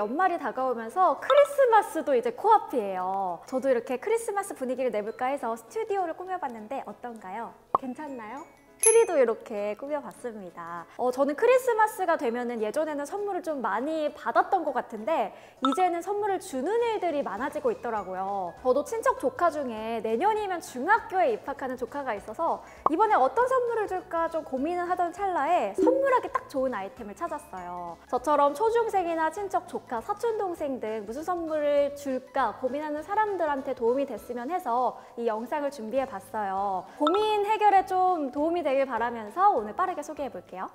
연말이 다가오면서 크리스마스도 이제 코앞이에요. 저도 이렇게 크리스마스 분위기를 내볼까 해서 스튜디오를 꾸며봤는데 어떤가요? 괜찮나요? 트리도 이렇게 꾸며봤습니다. 저는 크리스마스가 되면은 예전에는 선물을 좀 많이 받았던 것 같은데 이제는 선물을 주는 일들이 많아지고 있더라고요. 저도 친척 조카 중에 내년이면 중학교에 입학하는 조카가 있어서 이번에 어떤 선물을 줄까 좀 고민을 하던 찰나에 선물하기 딱 좋은 아이템을 찾았어요. 저처럼 초중생이나 친척 조카, 사촌동생 등 무슨 선물을 줄까 고민하는 사람들한테 도움이 됐으면 해서 이 영상을 준비해봤어요. 고민 해결에 좀 도움이 되길 바라면서 오늘 빠르게 소개해볼게요.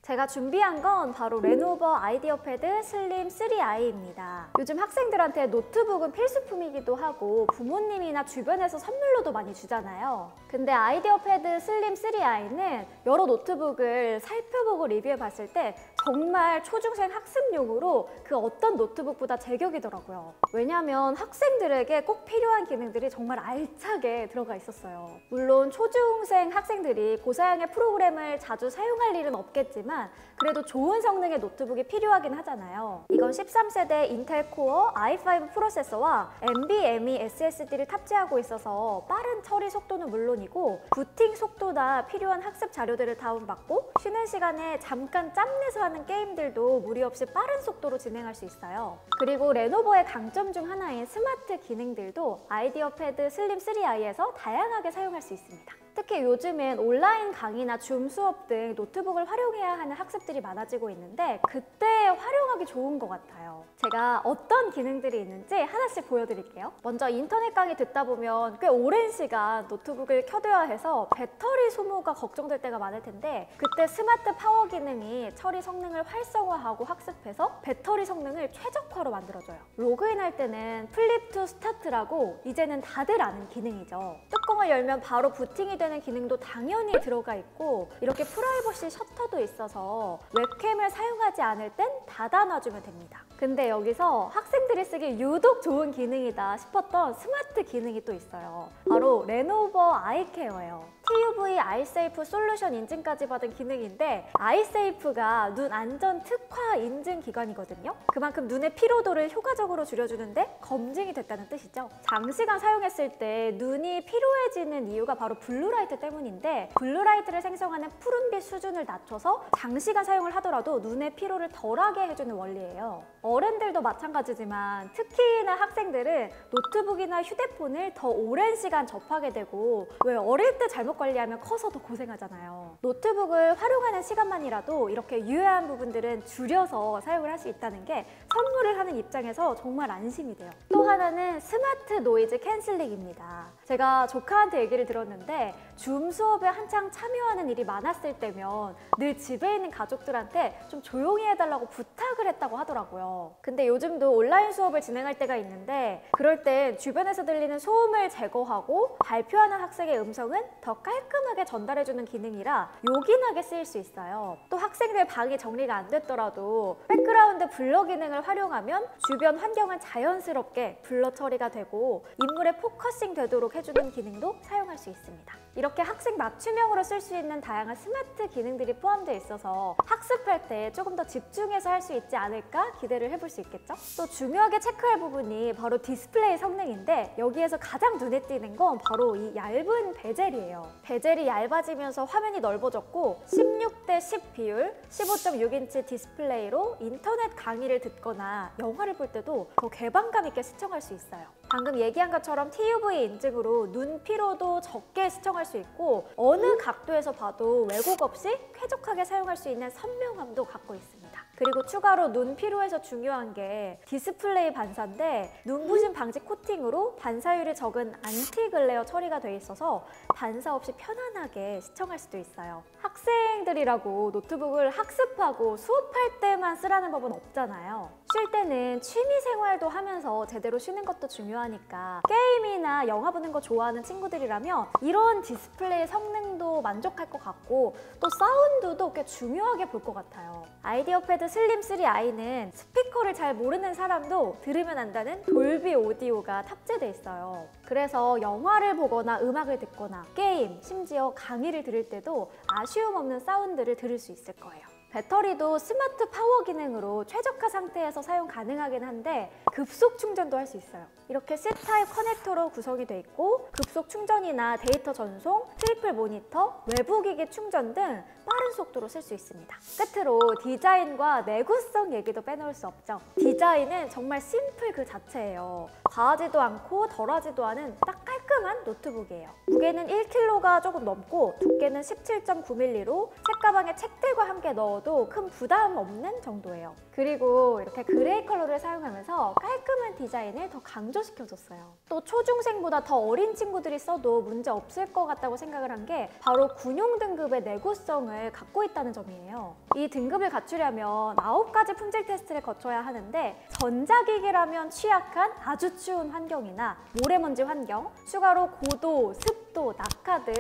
제가 준비한 건 바로 레노버 아이디어 패드 슬림 3i입니다. 요즘 학생들한테 노트북은 필수품이기도 하고 부모님이나 주변에서 선물로도 많이 주잖아요. 근데 아이디어 패드 슬림 3i는 여러 노트북을 살펴보고 리뷰해봤을 때 정말 초중생 학습용으로 그 어떤 노트북보다 제격이더라고요. 왜냐하면 학생들에게 꼭 필요한 기능들이 정말 알차게 들어가 있었어요. 물론 초중생 학생들이 고사양의 프로그램을 자주 사용할 일은 없겠지만 그래도 좋은 성능의 노트북이 필요하긴 하잖아요. 이건 13세대 인텔 코어 i5 프로세서와 NVMe SSD를 탑재하고 있어서 빠른 처리 속도는 물론이고 부팅 속도나 필요한 학습 자료들을 다운받고 쉬는 시간에 잠깐 짬내서 하는 게임들도 무리 없이 빠른 속도로 진행할 수 있어요. 그리고 레노버의 강점 중 하나인 스마트 기능들도 아이디어 패드 슬림 3i에서 다양하게 사용할 수 있습니다. 특히 요즘엔 온라인 강의나 줌 수업 등 노트북을 활용해야 하는 학습들이 많아지고 있는데 그때 활용하기 좋은 것 같아요. 제가 어떤 기능들이 있는지 하나씩 보여드릴게요. 먼저 인터넷 강의 듣다 보면 꽤 오랜 시간 노트북을 켜둬야 해서 배터리 소모가 걱정될 때가 많을 텐데 그때 스마트 파워 기능이 처리 성능을 활성화하고 학습해서 배터리 성능을 최적화로 만들어줘요. 로그인할 때는 플립 투 스타트라고 이제는 다들 아는 기능이죠. 뚜껑을 열면 바로 부팅이 되는 기능도 당연히 들어가 있고 이렇게 프라이버시 셔터도 있어서 웹캠을 사용하지 않을 땐 닫아놔주면 됩니다. 근데 여기서 학생들이 쓰기 유독 좋은 기능이다 싶었던 스마트 기능이 또 있어요. 바로 레노버 아이케어예요. TUV 아이세이프 솔루션 인증까지 받은 기능인데 아이세이프가 눈 안전 특화 인증 기관이거든요. 그만큼 눈의 피로도를 효과적으로 줄여주는데 검증이 됐다는 뜻이죠. 장시간 사용했을 때 눈이 피로해지는 이유가 바로 블루라이트 때문인데 블루라이트를 생성하는 푸른빛 수준을 낮춰서 장시간 사용을 하더라도 눈의 피로를 덜하게 해주는 원리예요. 어른들도 마찬가지지만 특히나 학생들은 노트북이나 휴대폰을 더 오랜 시간 접하게 되고 왜 어릴 때 잘못 관리하면 커서 더 고생하잖아요. 노트북을 활용하는 시간만이라도 이렇게 유해한 부분들은 줄여서 사용을 할 수 있다는 게 선물을 하는 입장에서 정말 안심이 돼요. 또 하나는 스마트 노이즈 캔슬링입니다. 제가 조카한테 얘기를 들었는데 줌 수업에 한창 참여하는 일이 많았을 때면 늘 집에 있는 가족들한테 좀 조용히 해달라고 부탁을 했다고 하더라고요. 근데 요즘도 온라인 수업을 진행할 때가 있는데 그럴 때 주변에서 들리는 소음을 제거하고 발표하는 학생의 음성은 더 깔끔하게 전달해주는 기능이라 요긴하게 쓰일 수 있어요. 또 학생들 방이 정리가 안 됐더라도 백그라운드 블러 기능을 활용하면 주변 환경은 자연스럽게 블러 처리가 되고 인물의 포커싱 되도록 해주는 기능도 사용할 수 있습니다. 이렇게 학생 맞춤형으로 쓸 수 있는 다양한 스마트 기능들이 포함되어 있어서 학습할 때 조금 더 집중해서 할 수 있지 않을까 기대를 해볼 수 있겠죠? 또 중요하게 체크할 부분이 바로 디스플레이 성능인데 여기에서 가장 눈에 띄는 건 바로 이 얇은 베젤이에요. 베젤이 얇아지면서 화면이 넓어졌고 16대 10 비율, 15.6인치 디스플레이로 인터넷 강의를 듣거나 영화를 볼 때도 더 개방감 있게 시청할 수 있어요. 방금 얘기한 것처럼 TUV 인증으로 눈 피로도 적게 시청할 수 있고 어느 각도에서 봐도 왜곡 없이 쾌적하게 사용할 수 있는 선명함도 갖고 있습니다. 그리고 추가로 눈 피로에서 중요한 게 디스플레이 반사인데 눈부심 방지 코팅으로 반사율이 적은 안티 글레어 처리가 돼 있어서 반사 없이 편안하게 시청할 수도 있어요. 학생들이라고 노트북을 학습하고 수업할 때만 쓰라는 법은 없잖아요. 쉴 때는 취미 생활도 하면서 제대로 쉬는 것도 중요하니까 게임이나 영화 보는 거 좋아하는 친구들이라면 이런 디스플레이 성능도 만족할 것 같고 또 사운드도 꽤 중요하게 볼 것 같아요. 아이디어 패드 슬림 3i는 스피커를 잘 모르는 사람도 들으면 안다는 돌비 오디오가 탑재돼 있어요. 그래서 영화를 보거나 음악을 듣거나 게임, 심지어 강의를 들을 때도 아쉬움 없는 사운드를 들을 수 있을 거예요. 배터리도 스마트 파워 기능으로 최적화 상태에서 사용 가능하긴 한데 급속 충전도 할 수 있어요. 이렇게 C타입 커넥터로 구성이 돼 있고 급속 충전이나 데이터 전송, 트리플 모니터, 외부 기기 충전 등 빠른 속도로 쓸 수 있습니다. 끝으로 디자인과 내구성 얘기도 빼놓을 수 없죠. 디자인은 정말 심플 그 자체예요. 과하지도 않고 덜하지도 않은 딱 깔끔한 노트북이에요. 무게는 1kg가 조금 넘고 두께는 17.9mm로 책가방에 책들과 함께 넣어도 큰 부담 없는 정도예요. 그리고 이렇게 그레이 컬러를 사용하면서 깔끔한 디자인을 더 강조시켜줬어요. 또 초중생보다 더 어린 친구들이 써도 문제 없을 것 같다고 생각을 한 게 바로 군용 등급의 내구성을 갖고 있다는 점이에요. 이 등급을 갖추려면 9가지 품질 테스트를 거쳐야 하는데 전자기기라면 취약한 아주 추운 환경이나 모래먼지 환경, 추가로 고도, 습도, 낙하 등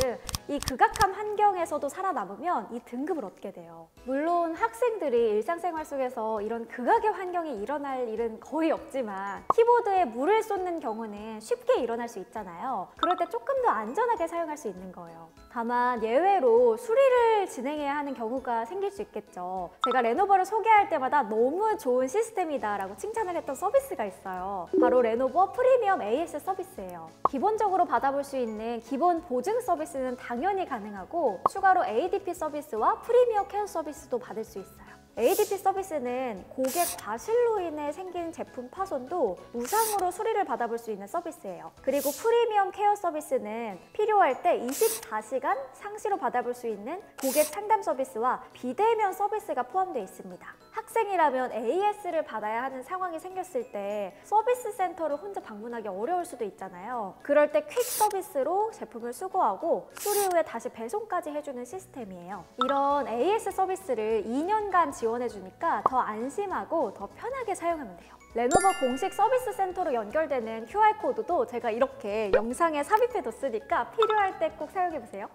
이 극악한 환경에서도 살아남으면 이 등급을 얻게 돼요. 물론 학생들이 일상생활 속에서 이런 극악의 환경이 일어날 일은 거의 없지만 키보드에 물을 쏟는 경우는 쉽게 일어날 수 있잖아요. 그럴 때 조금 더 안전하게 사용할 수 있는 거예요. 다만 예외로 수리를 진행해야 하는 경우가 생길 수 있겠죠. 제가 레노버를 소개할 때마다 너무 좋은 시스템이다 라고 칭찬을 했던 서비스가 있어요. 바로 레노버 프리미엄 AS 서비스예요. 기본적으로 받아볼 수 있는 기본 보증 서비스는 당연히 가능하고 추가로 ADP 서비스와 프리미엄 케어 서비스도 받을 수 있어요. ADP 서비스는 고객 과실로 인해 생긴 제품 파손도 무상으로 수리를 받아볼 수 있는 서비스예요. 그리고 프리미엄 케어 서비스는 필요할 때 24시간 상시로 받아볼 수 있는 고객 상담 서비스와 비대면 서비스가 포함되어 있습니다. 학생이라면 AS를 받아야 하는 상황이 생겼을 때 서비스 센터를 혼자 방문하기 어려울 수도 있잖아요. 그럴 때 퀵 서비스로 제품을 수거하고 수리 후에 다시 배송까지 해주는 시스템이에요. 이런 AS 서비스를 2년간 지원해주니까 더 안심하고 더 편하게 사용하면 돼요. 레노버 공식 서비스 센터로 연결되는 QR코드도 제가 이렇게 영상에 삽입해뒀으니까 필요할 때 꼭 사용해보세요.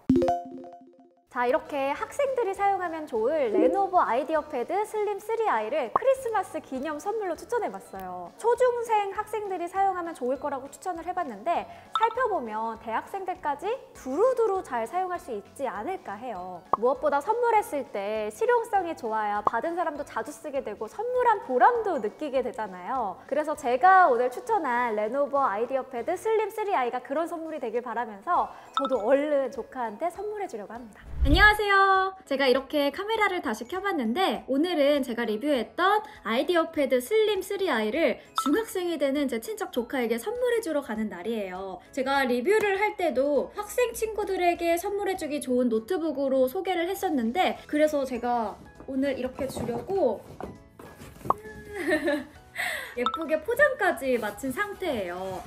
자, 이렇게 학생들이 사용하면 좋을 레노버 아이디어 패드 슬림 3i를 크리스마스 기념 선물로 추천해봤어요. 초중생 학생들이 사용하면 좋을 거라고 추천을 해봤는데 살펴보면 대학생들까지 두루두루 잘 사용할 수 있지 않을까 해요. 무엇보다 선물했을 때 실용성이 좋아야 받은 사람도 자주 쓰게 되고 선물한 보람도 느끼게 되잖아요. 그래서 제가 오늘 추천한 레노버 아이디어 패드 슬림 3i가 그런 선물이 되길 바라면서 저도 얼른 조카한테 선물해주려고 합니다. 안녕하세요. 제가 이렇게 카메라를 다시 켜봤는데 오늘은 제가 리뷰했던 아이디어 패드 슬림 3i를 중학생이 되는 제 친척 조카에게 선물해주러 가는 날이에요. 제가 리뷰를 할 때도 학생 친구들에게 선물해주기 좋은 노트북으로 소개를 했었는데 그래서 제가 오늘 이렇게 주려고 예쁘게 포장까지 마친 상태예요.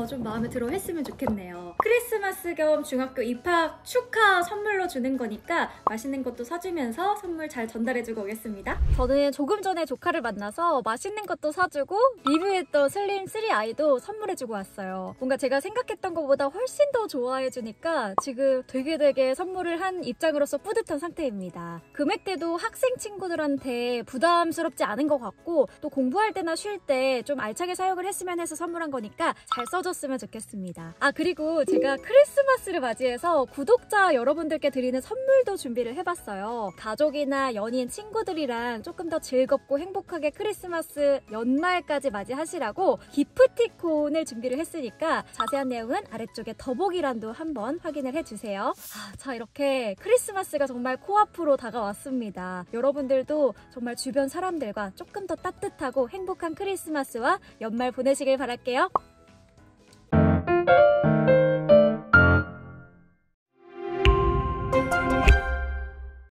좀 마음에 들어 했으면 좋겠네요. 크리스마스 겸 중학교 입학 축하 선물로 주는 거니까 맛있는 것도 사주면서 선물 잘 전달해주고 오겠습니다. 저는 조금 전에 조카를 만나서 맛있는 것도 사주고 리뷰했던 슬림 3i도 선물해주고 왔어요. 뭔가 제가 생각했던 것보다 훨씬 더 좋아해주니까 지금 되게 선물을 한 입장으로서 뿌듯한 상태입니다. 금액대도 학생 친구들한테 부담스럽지 않은 것 같고 또 공부할 때나 쉴 때 좀 알차게 사용을 했으면 해서 선물한 거니까 잘 써줬으면 좋겠습니다. 그리고 제가 크리스마스를 맞이해서 구독자 여러분들께 드리는 선물도 준비를 해봤어요. 가족이나 연인, 친구들이랑 조금 더 즐겁고 행복하게 크리스마스 연말까지 맞이하시라고 기프티콘을 준비를 했으니까 자세한 내용은 아래쪽에 더보기란도 한번 확인을 해주세요. 자, 이렇게 크리스마스가 정말 코앞으로 다가왔습니다. 여러분들도 정말 주변 사람들과 조금 더 따뜻하고 행복한 크리스마스와 연말 보내시길 바랄게요.